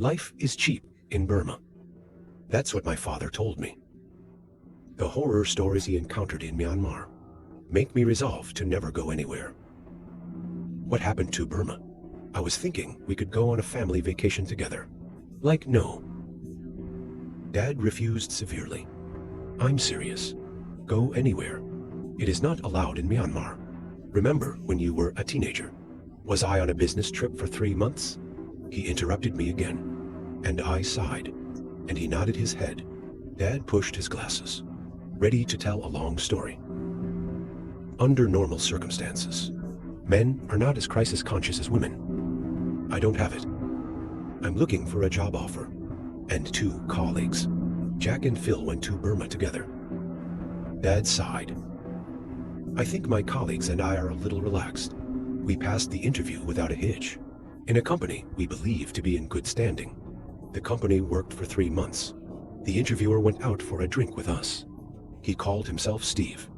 Life is cheap in Burma. That's what my father told me. The horror stories he encountered in Myanmar make me resolve to never go anywhere. What happened to Burma? I was thinking we could go on a family vacation together. Like, no. Dad refused severely. I'm serious. Go anywhere. It is not allowed in Myanmar. Remember when you were a teenager? Was I on a business trip for 3 months? He interrupted me again, and I sighed, and he nodded his head. Dad pushed his glasses, ready to tell a long story. Under normal circumstances, men are not as crisis conscious as women. I don't have it. I'm looking for a job offer, and 2 colleagues. Jack and Phil went to Burma together. Dad sighed. I think my colleagues and I are a little relaxed. We passed the interview without a hitch. In a company we believe to be in good standing. The company worked for 3 months. The interviewer went out for a drink with us. He called himself Steve.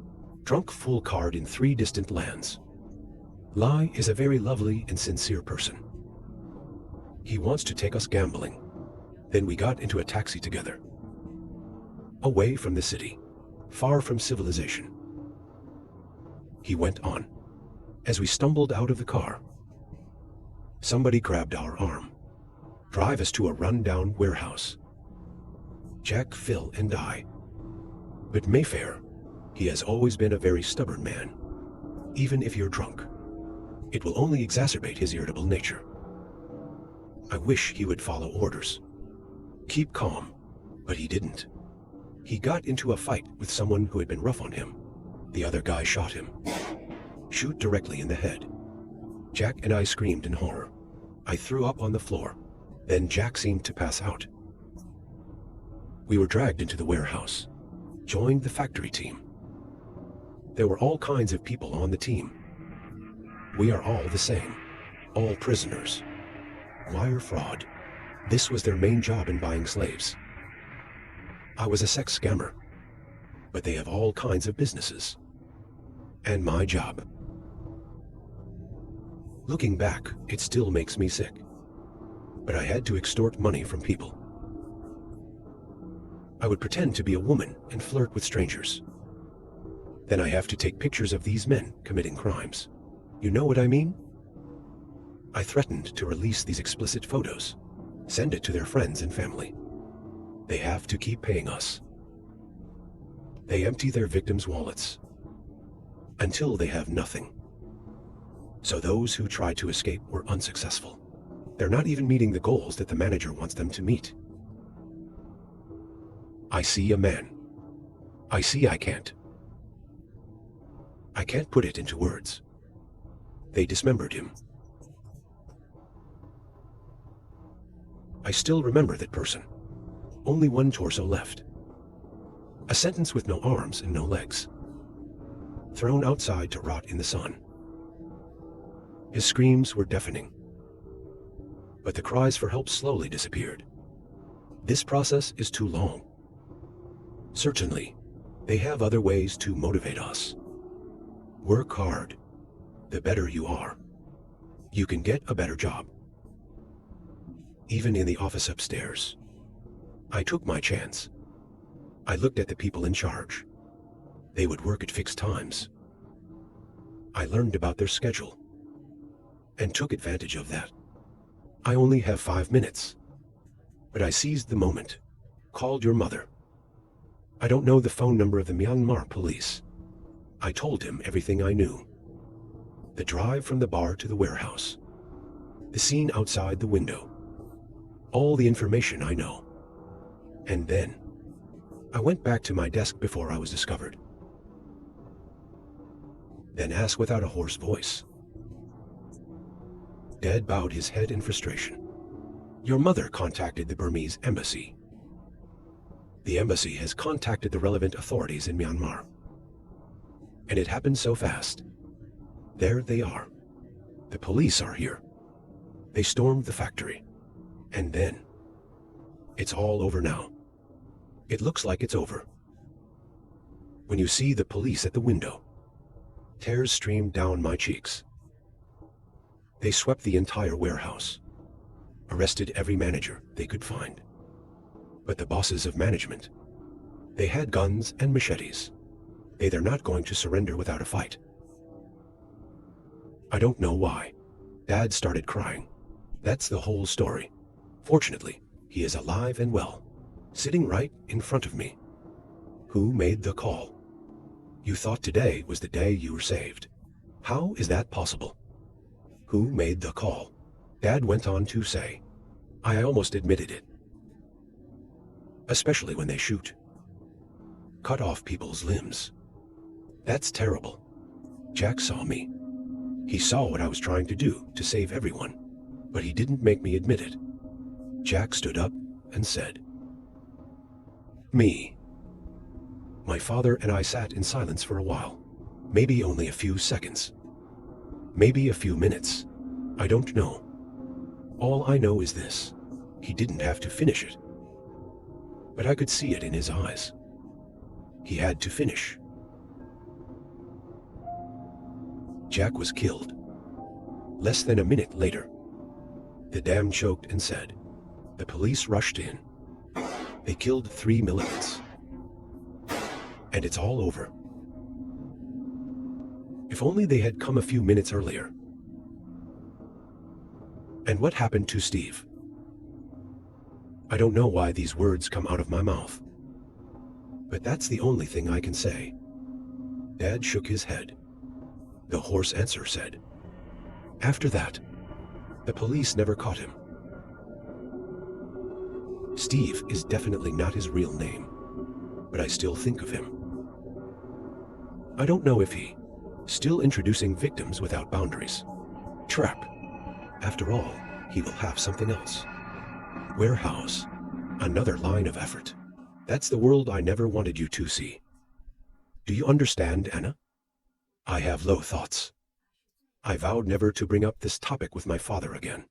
Drunk full card in 3 distant lands. Lai is a very lovely and sincere person. He wants to take us gambling. Then we got into a taxi together. Away from the city, far from civilization. He went on. As we stumbled out of the car, somebody grabbed our arm. Drive us to a run-down warehouse. Jack, Phil, and I. But Mayfair, he has always been a very stubborn man. Even if you're drunk, it will only exacerbate his irritable nature. I wish he would follow orders. Keep calm, but he didn't. He got into a fight with someone who had been rough on him. The other guy shot him. Shoot directly in the head. Jack and I screamed in horror. I threw up on the floor. Then Jack seemed to pass out. We were dragged into the warehouse, joined the factory team. There were all kinds of people on the team. We are all the same, all prisoners. Wire fraud. This was their main job in buying slaves. I was a sex scammer, but they have all kinds of businesses. And my job. Looking back, it still makes me sick. But I had to extort money from people. I would pretend to be a woman and flirt with strangers. Then I have to take pictures of these men committing crimes. You know what I mean? I threatened to release these explicit photos, send it to their friends and family. They have to keep paying us. They empty their victims' wallets until they have nothing. So those who try to escape were unsuccessful. They're not even meeting the goals that the manager wants them to meet. I see a man. I see I can't. I can't put it into words. They dismembered him. I still remember that person. Only one torso left. A sentence with no arms and no legs. Thrown outside to rot in the sun. His screams were deafening. But the cries for help slowly disappeared. This process is too long. Certainly, they have other ways to motivate us. Work hard. The better you are, you can get a better job. Even in the office upstairs, I took my chance. I looked at the people in charge. They would work at fixed times. I learned about their schedule and took advantage of that. I only have 5 minutes, but I seized the moment, called your mother. I don't know the phone number of the Myanmar police. I told him everything I knew. The drive from the bar to the warehouse. The scene outside the window. All the information I know. And then, I went back to my desk before I was discovered. Then asked without a hoarse voice. Dad bowed his head in frustration. Your mother contacted the Burmese embassy. The embassy has contacted the relevant authorities in Myanmar. And it happened so fast. There they are. The police are here. They stormed the factory. And then, it's all over now. It looks like it's over. When you see the police at the window, tears streamed down my cheeks. They swept the entire warehouse. arrested every manager they could find. But the bosses of management, they had guns and machetes. They're not going to surrender without a fight. I don't know why. Dad started crying. That's the whole story. Fortunately, he is alive and well, sitting right in front of me. Who made the call? You thought today was the day you were saved. How is that possible? Who made the call? Dad went on to say. I almost admitted it. Especially when they shoot. Cut off people's limbs. That's terrible. Jack saw me. He saw what I was trying to do to save everyone, but he didn't make me admit it. Jack stood up and said, Me. My father and I sat in silence for a while. Maybe only a few seconds. Maybe a few minutes. I don't know. All I know is this. He didn't have to finish it. But I could see it in his eyes. He had to finish. Jack was killed. Less than a minute later, the dam choked and said, the police rushed in. They killed 3 militants. And it's all over. If only they had come a few minutes earlier. And what happened to Steve? I don't know why these words come out of my mouth. But that's the only thing I can say. Dad shook his head. The hoarse answer said, after that, the police never caught him. Steve is definitely not his real name, but I still think of him. I don't know if he still introducing victims without boundaries. Trap. After all, he will have something else. Warehouse. Another line of effort. That's the world I never wanted you to see. Do you understand, Anna? I have low thoughts. I vowed never to bring up this topic with my father again.